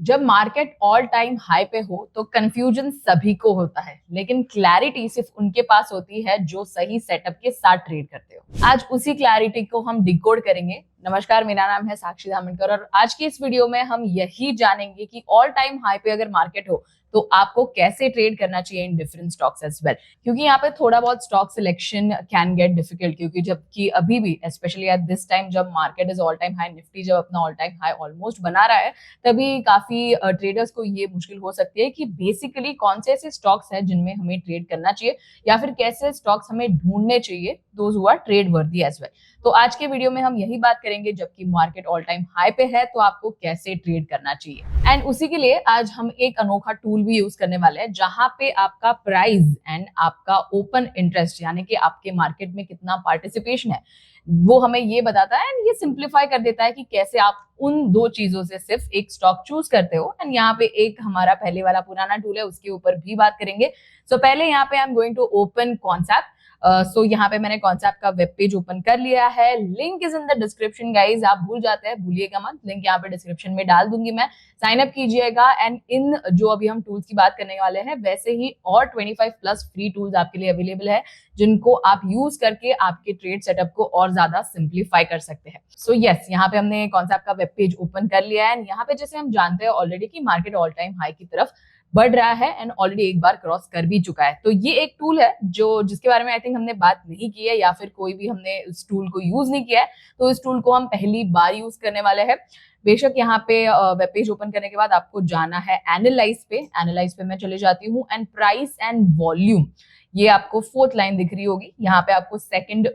जब market all time high पे हो तो कंफ्यूजन सभी को होता है, लेकिन क्लैरिटी सिर्फ उनके पास होती है जो सही सेटअप के साथ ट्रेड करते हो। आज उसी क्लैरिटी को हम डिकोड करेंगे। नमस्कार, मेरा नाम है साक्षी धामनकर और आज की इस वीडियो में हम यही जानेंगे कि ऑल टाइम हाई पे अगर मार्केट हो तो आपको कैसे ट्रेड करना चाहिए in different stocks as well. क्योंकि यहाँ पे थोड़ा बहुत stock selection can get difficult, क्योंकि जबकि अभी भी स्पेशली एट दिस टाइम जब market is all time high, Nifty जब अपना ऑल टाइम हाई ऑलमोस्ट बना रहा है, तभी काफी ट्रेडर्स को ये मुश्किल हो सकती है कि बेसिकली कौन से ऐसे स्टॉक्स हैं जिनमें हमें ट्रेड करना चाहिए या फिर कैसे स्टॉक्स हमें ढूंढने चाहिए दोज हु आर ट्रेड वर्दी एज वेल। तो आज के वीडियो में हम यही बात करेंगे, जबकि मार्केट ऑल टाइम हाई पे है तो आपको कैसे ट्रेड करना चाहिए। एंड उसी के लिए आज हम एक अनोखा टूल भी यूज करने वाले हैं, जहां पे आपका प्राइस एंड आपका ओपन इंटरेस्ट यानी कि आपके मार्केट में कितना पार्टिसिपेशन है वो हमें ये बताता है एंड ये सिंप्लीफाई कर देता है कि कैसे आप उन दो चीजों से सिर्फ एक स्टॉक चूज करते हो। एंड यहाँ पे एक हमारा पहले वाला पुराना टूल है, उसके ऊपर भी बात करेंगे। सो पहले यहाँ पे I am going to open concept. So यहाँ पे मैंने कॉन्सेप्ट का वेब पेज ओपन कर लिया है। Link is in the description guys, आप भूल जाते हैं, भूलिएगा मत, लिंक यहाँ पे डिस्क्रिप्शन में डाल दूंगी मैं। साइन अप कीजिएगा एंड इन जो अभी हम टूल्स की बात करने वाले हैं वैसे ही और 25 प्लस फ्री टूल्स आपके लिए अवेलेबल है, जिनको आप यूज करके आपके ट्रेड सेटअप को और ज्यादा सिंप्लीफाई कर सकते हैं। सो यस, यहाँ पे हमने कॉन्सेप्ट का वेब पेज ओपन कर लिया है। यहाँ पे जैसे हम जानते हैं ऑलरेडी कि मार्केट ऑल टाइम हाई की तरफ बढ़ रहा है एंड ऑलरेडी एक बार क्रॉस कर भी चुका है। तो ये एक टूल है जो जिसके बारे में आई थिंक हमने बात नहीं की है या फिर कोई भी हमने इस टूल को यूज नहीं किया है, तो इस टूल को हम पहली बार यूज करने वाले हैं। बेशक यहाँ पे वेब पेज ओपन करने के बाद आपको जाना है एनालाइज पे। एनालाइज पे मैं चले जाती हूँ एंड प्राइस एंड वॉल्यूम, ये आपको फोर्थ लाइन दिख रही होगी। यहाँ पे आपको सेकंड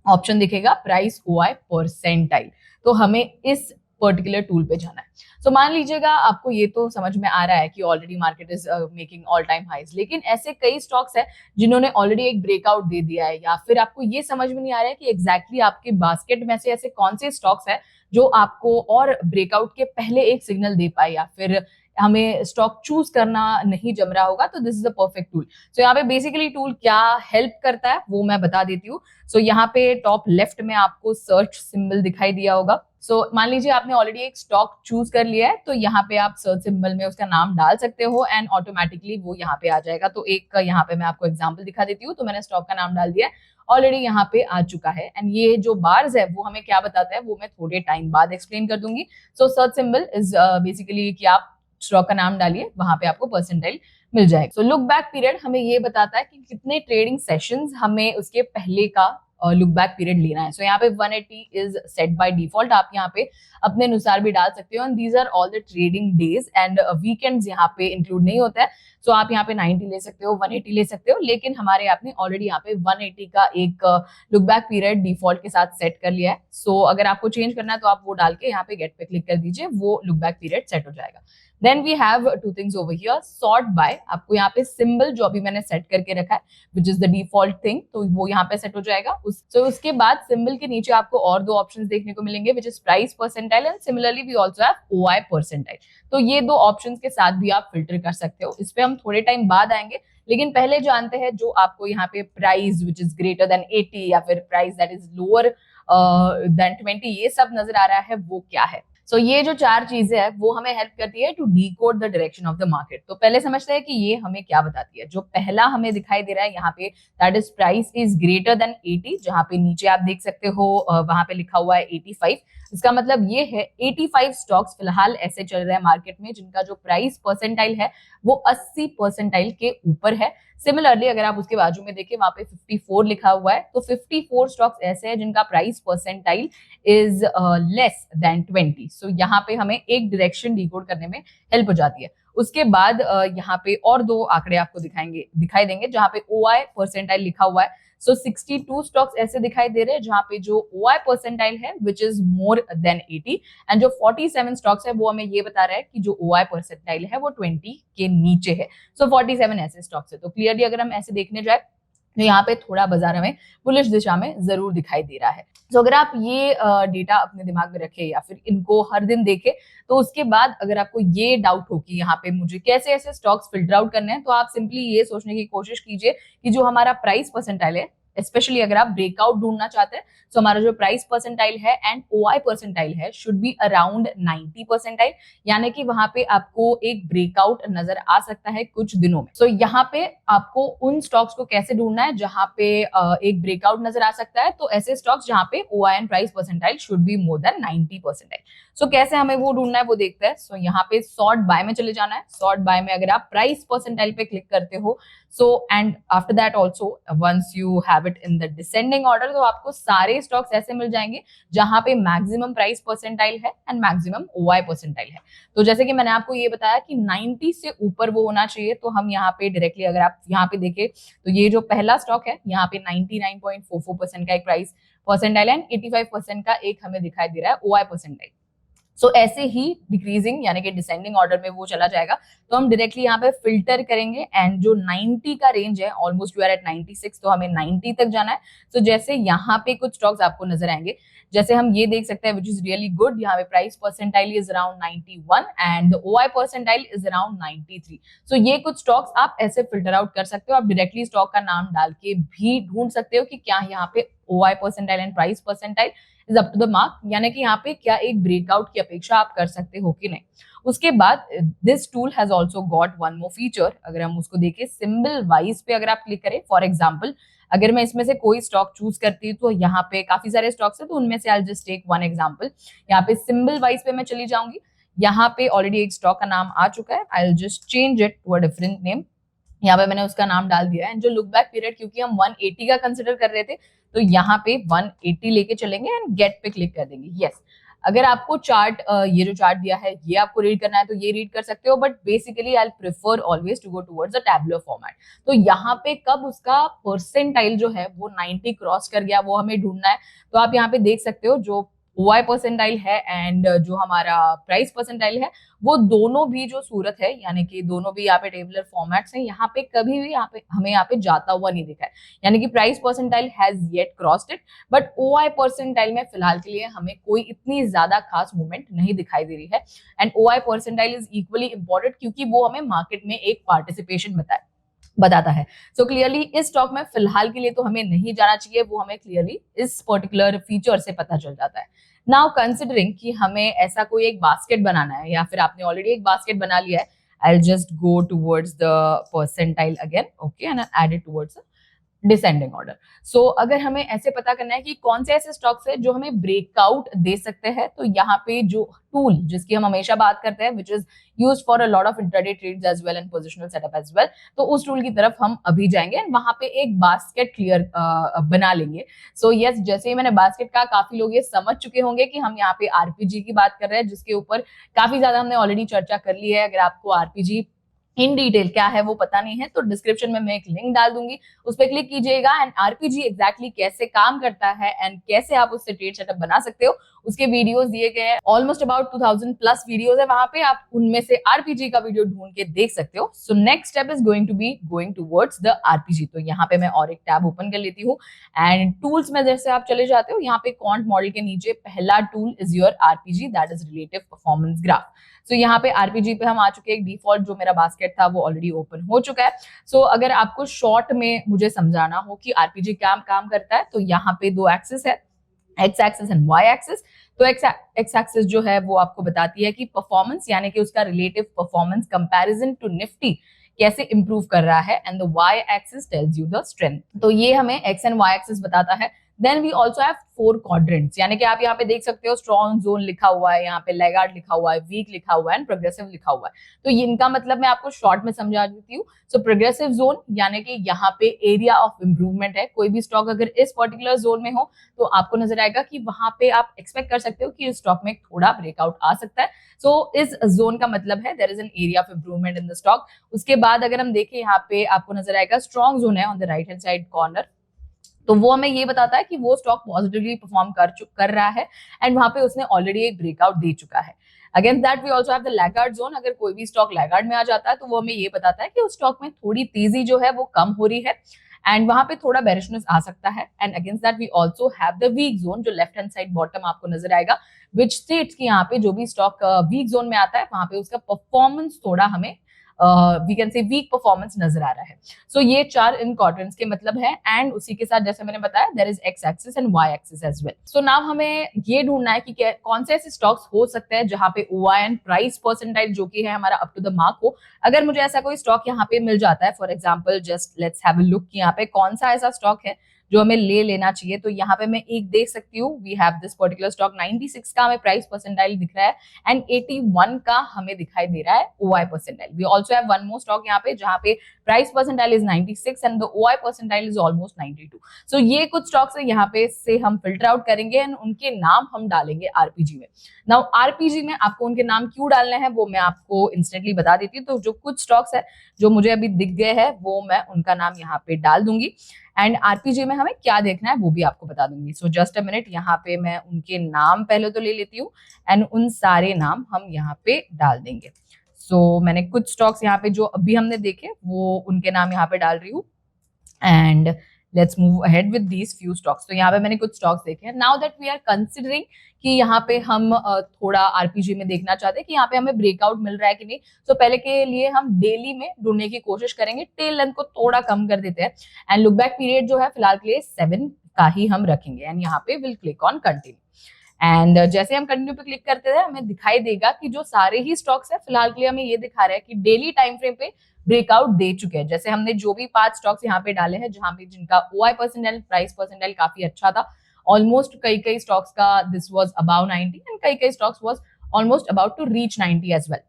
ऑप्शन दिखेगा प्राइस ओआई परसेंटाइल। तो हमें इस पर्टिकुलर टूल पे जाना है। सो मान लीजिएगा आपको ये तो समझ में आ रहा है कि already market is making all time highs, लेकिन ऐसे कई स्टॉक्स हैं जिन्होंने ऑलरेडी एक ब्रेकआउट दे दिया है, या फिर आपको ये समझ में नहीं आ रहा है कि एग्जैक्टली आपके बास्केट में से ऐसे कौन से स्टॉक्स हैं जो आपको और ब्रेकआउट के पहले एक सिग्नल दे पाए, या फिर हमें स्टॉक चूज करना नहीं जम रहा होगा, तो this is a perfect tool. So यहाँ पे बेसिकली टूल क्या हेल्प करता है वो मैं बता देती हूँ। सो यहाँ पे टॉप लेफ्ट में आपको सर्च सिंबल दिखाई दिया होगा। सो मान लीजिए आपने ऑलरेडी एक स्टॉक चूज कर लिया है, तो यहाँ पे आप सर्च सिंबल में उसका नाम डाल सकते हो एंड ऑटोमेटिकली वो यहाँ पे आ जाएगा। तो एक यहाँ पे मैं आपको एग्जांपल दिखा देती हूँ। तो मैंने स्टॉक का नाम डाल दिया है, ऑलरेडी यहाँ पे आ चुका है। एंड ये जो बार्स है वो हमें क्या बताता है वो मैं थोड़े टाइम बाद एक्सप्लेन कर दूंगी। सो सर्च सिंबल इज बेसिकली कि आप स्टॉक का नाम डालिए, वहां पे आपको परसेंटाइल मिल जाएगा। सो लुक बैक पीरियड हमें ये बताता है कि कितने ट्रेडिंग सेशंस हमें उसके पहले का लुक बैक पीरियड लेना है। सो यहाँ पे 180 इज सेट बाय डिफॉल्ट, आप यहाँ पे अपने अनुसार भी डाल सकते हो and these are all the trading days and weekends यहाँ पे इंक्लूड नहीं होता है। सो आप यहाँ पे 90 ले सकते हो, 180 ले सकते हो, लेकिन हमारे आपने ऑलरेडी यहाँ पे 180 का एक लुक बैक पीरियड डिफॉल्ट के साथ सेट कर लिया है। सो अगर आपको चेंज करना है तो आप वो डाल के यहाँ पे गेट पे क्लिक कर दीजिए, वो लुक बैक पीरियड सेट हो जाएगा। Then we have two things over here, sort by, आपको यहाँ पे सिंबल जो अभी मैंने सेट करके रखा है which is the default thing, तो वो यहाँ पे सेट हो जाएगा। उसके बाद सिंबल के नीचे आपको और दो ऑप्शंस देखने को मिलेंगे which is price percentile and similarly we also have OI percentile. तो ये दो ऑप्शंस के साथ भी आप फिल्टर कर सकते हो। इस पे हम थोड़े टाइम बाद आएंगे, लेकिन पहले जानते हैं जो आपको यहाँ पे price which is greater than 80 या फिर price that is lower than 20 ये सब नजर आ रहा है वो क्या है। सो ये जो चार चीजें हैं वो हमें हेल्प करती है to decode the direction of the market. तो पहले समझते हैं कि ये हमें क्या बताती है। जो पहला हमें दिखाई दे रहा है यहाँ पे that is price is greater than 80, जहां पे नीचे आप देख सकते हो वहां पे लिखा हुआ है 85। इसका मतलब ये है 85 स्टॉक्स फिलहाल ऐसे चल रहे हैं मार्केट में जिनका जो प्राइस परसेंटाइल है वो 80 परसेंटाइल के ऊपर है। सिमिलरली अगर आप उसके बाजू में देखें वहां पे 54 लिखा हुआ है, तो 54 स्टॉक्स ऐसे हैं जिनका price percentile is less than 20। सो यहाँ पे हमें एक डायरेक्शन डिकोड करने में हेल्प हो जाती है। उसके बाद यहाँ पे और दो आंकड़े आपको दिखाई देंगे जहां पे ओआई परसेंटाइल लिखा हुआ है। सो 62 स्टॉक्स ऐसे दिखाई दे रहे हैं जहां पे जो ओआई परसेंटाइल है which is more than 80 and जो 47 स्टॉक्स है वो हमें ये बता रहा है कि जो ओआई परसेंटाइल है वो 20 के नीचे है। सो 47 ऐसे स्टॉक्स है। तो क्लियरली अगर हम ऐसे देखने जाए तो यहाँ पे थोड़ा बाजार हमें बुलिश दिशा में जरूर दिखाई दे रहा है। तो अगर आप ये डेटा अपने दिमाग में रखें या फिर इनको हर दिन देखें, तो उसके बाद अगर आपको ये डाउट हो कि यहाँ पे मुझे कैसे ऐसे स्टॉक्स फिल्टर आउट करने हैं, तो आप सिंपली ये सोचने की कोशिश कीजिए कि जो हमारा प्राइस परसेंटाइल है स्पेशली अगर आप ब्रेकआउट ढूंढना चाहते हैं, तो हमारा जो प्राइस परसेंटाइल है एंड ओआई परसेंटाइल है शुड बी अराउंड 90 परसेंटाइल, यानी कि वहां पे आपको एक ब्रेकआउट नजर आ सकता है कुछ दिनों में। सो यहाँ पे आपको उन स्टॉक्स को कैसे ढूंढना है जहां पे एक ब्रेकआउट नजर आ सकता है, तो ऐसे स्टॉक्स जहां पे OI and price percentile should be more than 90 percentile. So कैसे हमें वो ढूंढना है वो देखते हैं। सो यहाँ पे सॉर्ट बाय में चले जाना है। सॉर्ट बाय में अगर आप प्राइस परसेंटाइल पे क्लिक करते हो, so and after that also once you have it in the descending order, तो आपको सारे स्टॉक्स ऐसे मिल जाएंगे जहां पे मैक्सिमम प्राइस परसेंटाइल है एंड मैक्सिमम ओआई परसेंटाइल है। तो जैसे कि मैंने आपको ये बताया कि 90 से ऊपर वो होना चाहिए, तो हम यहाँ पे डायरेक्टली अगर आप यहाँ पे देखें तो ये जो पहला स्टॉक है यहाँ पे 99.44% का एक प्राइस परसेंटाइल एंड 85% का एक हमें दिखाई दे रहा है ओआई परसेंटाइल। सो ऐसे ही डिक्रीजिंग यानी कि डिसेंडिंग ऑर्डर में वो चला जाएगा। तो हम डायरेक्टली यहाँ पे फिल्टर करेंगे एंड जो 90 का रेंज है, ऑलमोस्ट यू आर एट 96, तो हमें 90 तक जाना है। तो जैसे यहाँ पे कुछ स्टॉक्स आपको नजर आएंगे, जैसे हम ये देख सकते हैं विच इज रियली गुड, यहाँ पे price percentile is around 91 and OI percentile is around 93। सो ये कुछ स्टॉक्स आप ऐसे फिल्टर आउट कर सकते हो। आप डायरेक्टली स्टॉक का नाम डाल के भी ढूंढ सकते हो कि क्या यहाँ पे OI percentile and price percentile is up to the mark, यानी कि यहाँ पे क्या एक ब्रेकआउट की अपेक्षा आप कर सकते हो कि नहीं। उसके बाद this tool has also got one more feature. अगर हम उसको देखें सिंबल वाइज पे अगर आप क्लिक करें, फॉर एग्जांपल अगर मैं इसमें से कोई स्टॉक चूज करती हूँ, तो यहाँ पे काफी सारे स्टॉक्स है, तो उनमें से I just take one example. यहाँ पे सिंबल वाइज पे मैं चली जाऊंगी। यहाँ पे ऑलरेडी एक स्टॉक का नाम आ चुका है, I will just change it to a different name. यहाँ पे मैंने उसका नाम डाल दिया है। एंड जो लुक बैक पीरियड क्योंकि हम 180 का कंसिडर कर रहे थे, तो यहाँ पे 180 लेके चलेंगे एंड गेट पे क्लिक कर देंगे। यस, अगर आपको चार्ट ये जो चार्ट दिया है ये आपको रीड करना है तो ये रीड कर सकते हो, but basically I prefer always to go towards the tabular format. तो यहाँ पे कब उसका परसेंटाइल जो है वो 90 क्रॉस कर गया वो हमें ढूंढना है। तो आप यहाँ पे देख सकते हो जो ओआई परसेंटाइल है एंड जो हमारा प्राइस परसेंटाइल है, वो दोनों भी जो सूरत है, यानी कि दोनों भी यहाँ पे टेबुलर फॉर्मेट्स हैं, यहाँ पे कभी भी यहाँ पे हमें यहाँ पे जाता हुआ नहीं दिखा है, यानी कि price percentile has yet crossed it, but OI percentile में फिलहाल के लिए हमें कोई इतनी ज्यादा खास मूवमेंट नहीं दिखाई दे रही है। And OI percentile is equally important क्योंकि वो हमें मार्केट में एक पार्टिसिपेशन बताता है। सो क्लियरली इस स्टॉक में फिलहाल के लिए तो हमें नहीं जाना चाहिए, वो हमें क्लियरली इस पर्टिकुलर फीचर से पता चल जाता है। नाउ कंसिडरिंग कि हमें ऐसा कोई एक बास्केट बनाना है, या फिर आपने ऑलरेडी एक बास्केट बना लिया है, I will just go towards the percentile again, okay, and add it towards descending order. So अगर हमें ऐसे पता करना है कि कौन से ऐसे स्टॉक्स है जो हमें ब्रेकआउट दे सकते हैं, तो यहाँ पे जो टूल जिसकी हम हमेशा बात करते हैं which is used for a lot of intraday trades as well and positional setup as well, तो उस टूल की तरफ हम अभी जाएंगे एंड वहां पे एक बास्केट क्लियर बना लेंगे। सो यस, जैसे ही मैंने बास्केट का, काफी लोग ये समझ चुके होंगे कि हम यहाँ पे आरपीजी की बात कर रहे हैं, जिसके ऊपर काफी ज्यादा हमने ऑलरेडी चर्चा कर ली है। अगर आपको आरपीजी इन डिटेल क्या है वो पता नहीं है, तो डिस्क्रिप्शन में मैं एक लिंक डाल दूंगी, उस पर क्लिक कीजिएगा एंड आरपीजी एग्जैक्टली कैसे काम करता है एंड कैसे आप उससे ट्रेड सेटअप बना सकते हो, उसके वीडियोस दिए गए हैं। ऑलमोस्ट अबाउट 2000 प्लस वीडियोस है वहां पे, आप उनमें से आरपीजी का वीडियो ढूंढ के देख सकते हो। So next step is going to be going towards the RPG. तो यहाँ पे मैं और एक टैब ओपन कर लेती हूँ एंड टूल्स में जैसे आप चले जाते हो, यहाँ पे क्वांट मॉडल के नीचे पहला tool is your RPG, that is relative performance graph. So यहाँ पे आरपीजी पे हम आ चुके हैं। एक डिफॉल्ट जो मेरा बास्केट था वो ऑलरेडी ओपन हो चुका है। सो अगर आपको शॉर्ट में मुझे समझाना हो कि आरपीजी क्या काम करता है, तो यहाँ पे दो एक्सिस है, X axis and Y axis. तो एक्स एक्सिस जो है वो आपको बताती है कि परफॉर्मेंस, यानी कि उसका relative performance comparison to Nifty कैसे इंप्रूव कर रहा है, and the Y axis tells you the strength. तो ये हमें एक्स एंड वाई एक्सिस बताता है। Then we also have 4 quadrants, यानी कि आप यहाँ पे देख सकते हो स्ट्रॉन्ग जोन लिखा हुआ है, यहाँ पे लैगार्ड लिखा हुआ है, वीक लिखा हुआ है एंड प्रोग्रेसिव लिखा हुआ है। तो इनका मतलब मैं आपको शॉर्ट में समझा देती हूँ। सो प्रोग्रेसिव जोन यानी कि यहाँ पे एरिया ऑफ इंप्रूवमेंट है। कोई भी स्टॉक अगर इस पर्टिकुलर जोन में हो तो आपको नजर आएगा कि वहां पे आप एक्सपेक्ट कर सकते हो कि इस स्टॉक में थोड़ा ब्रेकआउट आ सकता है। सो इस जोन का मतलब है there is an area of improvement in the stock. उसके बाद अगर हम देखें, यहाँ पे आपको नजर आएगा स्ट्रॉन्ग जोन है on the right hand side corner, तो वो हमें ये बताता है कि वो स्टॉक पॉजिटिवली परफॉर्म कर रहा है एंड वहां पे उसने ऑलरेडी एक ब्रेकआउट दे चुका है। Against that we also have the laggard zone. अगर कोई भी स्टॉक लैगार्ड में आ जाता है तो वो हमें ये बताता है कि उस स्टॉक में थोड़ी तेजी जो है वो कम हो रही है एंड वहां पे थोड़ा बेरिशनेस आ सकता है। And against that we also have the weak zone, जो लेफ्ट हैंड साइड बॉटम आपको नजर आएगा, विच स्टेट्स की यहाँ पे जो भी स्टॉक वीक जोन में आता है वहां पे उसका परफॉर्मेंस थोड़ा हमें we can say weak performance नजर आ रहा है। सो ये 4 इन क्वाड्रेंट्स के मतलब है, एंड उसी के साथ जैसे मैंने बताया there is X axis and Y axis as well. So now हमें ये ढूंढना है कि कौन से ऐसे स्टॉक्स हो सकते हैं जहां पे OIN प्राइस परसेंटाइल जो कि है हमारा अप टू द मार्क हो। अगर मुझे ऐसा कोई स्टॉक यहाँ पे मिल जाता है, for example just let's have a look कि यहाँ पे कौन सा ऐसा स्टॉक है जो हमें ले लेना चाहिए, तो यहाँ पे मैं एक देख सकती हूँ, we have this particular stock 96 का हमें प्राइस परसेंटाइल दिख रहा है एंड 81 का हमें दिखाई दे रहा है OI percentile. We also have one more stock यहाँ पे जहाँ पे price percentile is 96 and the OI percentile is almost 92। सो ये कुछ स्टॉक्स है यहाँ पे से हम फिल्टर आउट करेंगे एंड उनके नाम हम डालेंगे आरपीजी में। नाउ आरपीजी में आपको उनके नाम क्यों डालने हैं वो मैं आपको इंस्टेंटली बता देती हूँ। तो जो कुछ स्टॉक्स है जो मुझे अभी दिख गए हैं वो मैं उनका नाम यहाँ पे डाल दूंगी एंड आरपीजी में हमें क्या देखना है वो भी आपको बता दूंगी। सो जस्ट अ मिनट, यहाँ पे मैं उनके नाम पहले तो ले लेती हूँ एंड उन सारे नाम हम यहाँ पे डाल देंगे। सो मैंने कुछ स्टॉक्स यहाँ पे जो अभी हमने देखे वो उनके नाम यहाँ पे डाल रही हूँ and let's move ahead with these few stocks. तो यहाँ पे मैंने कुछ स्टॉक्स देखे हैं। Now that we are considering कि यहाँ पे हम थोड़ा आरपीजी में देखना चाहते हैं कि यहाँ पे हमें ब्रेकआउट मिल रहा है कि नहीं। तो पहले के लिए हम डेली में ढूंढने की कोशिश करेंगे, टेल लेंथ को थोड़ा कम कर देते हैं एंड लुक बैक पीरियड जो है फिलहाल के लिए 7 का ही हम रखेंगे एंड यहाँ पे will click on continue and जैसे हम कंटिन्यू पे क्लिक करते हैं हमें दिखाई देगा कि जो सारे ही स्टॉक्स है फिलहाल के लिए हमें ये दिखा रहा है कि डेली टाइम फ्रेम पे ब्रेकआउट दे चुके हैं। जैसे हमने जो भी 5 स्टॉक्स यहाँ पे डाले हैं जहां पे जिनका OI परसेंटाइल प्राइस परसेंटाइल काफी अच्छा था, ऑलमोस्ट कई स्टॉक्स का दिस वाज अबाउ 90 एंड कई stocks was almost about to reach 90 as well.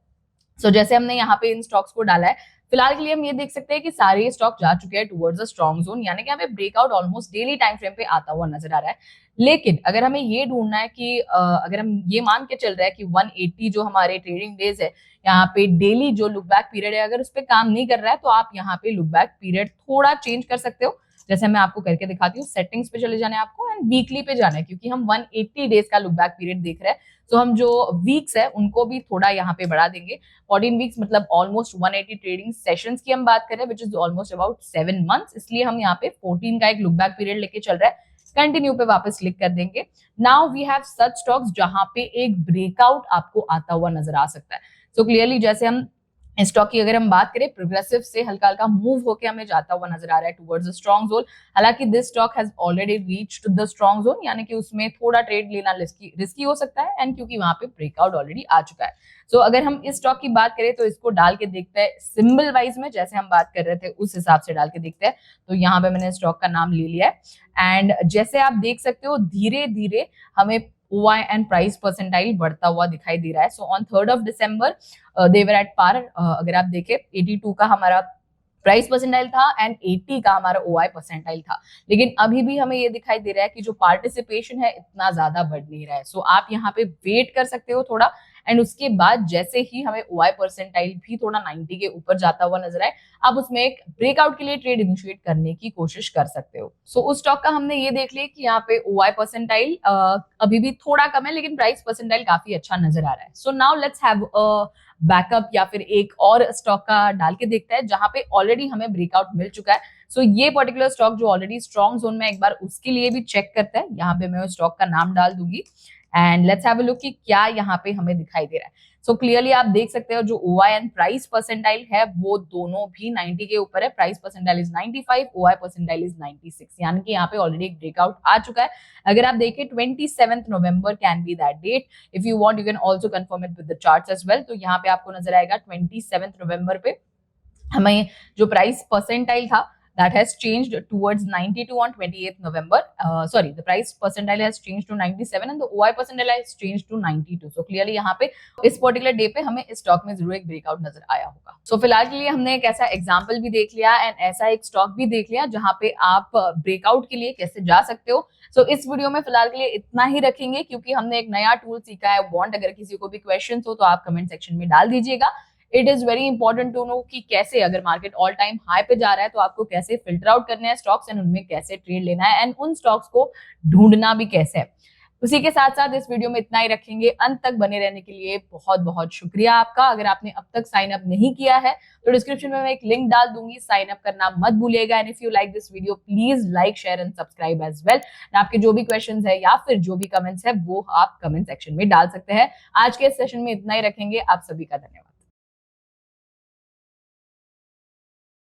So जैसे हमने यहाँ पे इन स्टॉक्स को डाला है फिलहाल के लिए हम ये देख सकते हैं कि सारे स्टॉक जा चुके हैं टुवर्ड्स अ स्ट्रॉन्ग जोन, यानी कि हमें breakout almost daily time frame पे आता हुआ नजर आ रहा है। लेकिन अगर हमें ये ढूंढना है कि अगर हम ये मान के चल रहे हैं कि 180 जो हमारे ट्रेडिंग डेज है यहाँ पे डेली जो लुक बैक पीरियड है अगर उस पर काम नहीं कर रहा है तो आप यहाँ पे लुक बैक पीरियड थोड़ा चेंज कर सकते हो। जैसे मैं आपको करके दिखाती हूँ, सेटिंग्स पे चले जाना है आपको एंड वीकली पे जाना है क्योंकि हम 180 डेज का लुक बैक पीरियड देख रहे हैं। तो हम जो वीक्स है उनको भी थोड़ा यहाँ पे बढ़ा देंगे। 14 वीक्स मतलब ऑलमोस्ट 180 ट्रेडिंग सेशंस की हम बात कर रहे हैं which is almost about 7 months, इसलिए हम यहाँ पे 14 का एक लुक बैक पीरियड लेके चल रहा है। कंटिन्यू पे वापस क्लिक कर देंगे। Now we have such stocks जहां पे एक ब्रेकआउट आपको आता हुआ नजर आ सकता है। सो क्लियरली जैसे हम स्टॉक की अगर हम बात करें प्रोग्रेसिव से हल्का हल्का मूव होकर हमें जाता हुआ नजर आ रहा है टुवर्ड्स द स्ट्रॉन्ग जोन। हालांकि this stock has already reached the strong zone, यानी कि उसमें थोड़ा ट्रेड लेना रिस्की हो सकता है एंड क्योंकि वहां पे ब्रेकआउट ऑलरेडी आ चुका है। सो अगर हम इस स्टॉक की बात करें तो इसको डाल के देखते हैं सिंबल वाइज में, जैसे हम बात कर रहे थे उस हिसाब से डाल के देखते हैं। तो यहाँ पे मैंने स्टॉक का नाम ले लिया है एंड जैसे आप देख सकते हो धीरे धीरे हमें OI एंड प्राइस परसेंटाइल बढ़ता हुआ दिखाई दे रहा है। So on 3rd of December they were at par. अगर आप देखें 82 का हमारा प्राइस परसेंटाइल था एंड 80 का हमारा OI परसेंटाइल था, लेकिन अभी भी हमें ये दिखाई दे रहा है कि जो पार्टिसिपेशन है इतना ज्यादा बढ़ नहीं रहा है। सो आप यहाँ पे वेट कर सकते हो थोड़ा एंड उसके बाद जैसे ही हमें OI परसेंटाइल भी थोड़ा 90 के ऊपर जाता हुआ नजर आए आप उसमें एक ब्रेकआउट के लिए ट्रेड इनिशिएट करने की कोशिश कर सकते हो। सो उस स्टॉक का हमने ये देख लिया कि यहाँ पे OI परसेंटाइल अभी भी थोड़ा कम है लेकिन प्राइस परसेंटाइल काफी अच्छा नजर आ रहा है। So now let's have backup या फिर एक और स्टॉक का डाल के देखते हैं जहां पे ऑलरेडी हमें ब्रेकआउट मिल चुका है। सो ये पर्टिकुलर स्टॉक जो ऑलरेडी स्ट्रॉन्ग जोन में, एक बार उसके लिए भी चेक करते हैं। यहाँ पे मैं उस स्टॉक का नाम डाल दूंगी and let's have a look कि क्या यहाँ पे हमें दिखाई दे रहा है। सो क्लियरली आप देख सकते हो जो OI एंड प्राइस परसेंटाइल है वो दोनों भी 90 के ऊपर है। Price percentile is 95, OI percentile is 96, यानी कि यहाँ पे ऑलरेडी एक ब्रेकआउट आ चुका है। अगर आप देखें 27th November can be that date. If you want you can also confirm it with the charts as well. तो यहाँ पे आपको नजर आएगा 27th November पे हमें जो प्राइस परसेंटाइल था that has changed towards 92 on 28th November. Sorry, the price percentile has changed to 97 and the OI percentile has changed to 92. So clearly यहाँ पे इस पर्टिकुलर डे पे हमें इस स्टॉक में जरूर एक ब्रेकआउट नजर आया होगा। सो फिलहाल के लिए हमने एक ऐसा एग्जांपल भी देख लिया एंड ऐसा एक स्टॉक भी देख लिया जहाँ पे आप ब्रेकआउट के लिए कैसे जा सकते हो। सो इस वीडियो में फिलहाल के लिए इतना ही रखेंगे क्योंकि हमने एक नया टूल सीखा है वांट। अगर किसी को भी क्वेश्चन हो तो आप कमेंट सेक्शन में डाल दीजिएगा। It is very important to know कि कैसे अगर मार्केट ऑल टाइम हाई पे जा रहा है तो आपको कैसे फिल्टर आउट करने हैं स्टॉक्स एंड उनमें कैसे ट्रेड लेना है एंड उन स्टॉक्स को ढूंढना भी कैसे है। उसी के साथ साथ इस वीडियो में इतना ही रखेंगे। अंत तक बने रहने के लिए बहुत बहुत शुक्रिया आपका। अगर आपने अब तक साइन अप नहीं किया है तो डिस्क्रिप्शन में मैं एक लिंक डाल दूंगी, साइन अप करना मत भूलिएगा। And if you like this video please like share and subscribe as well. आपके जो भी क्वेश्चंस है या फिर जो भी कमेंट्स है वो आप कमेंट सेक्शन में डाल सकते हैं। आज के इस सेशन में इतना ही रखेंगे। आप सभी का धन्यवाद।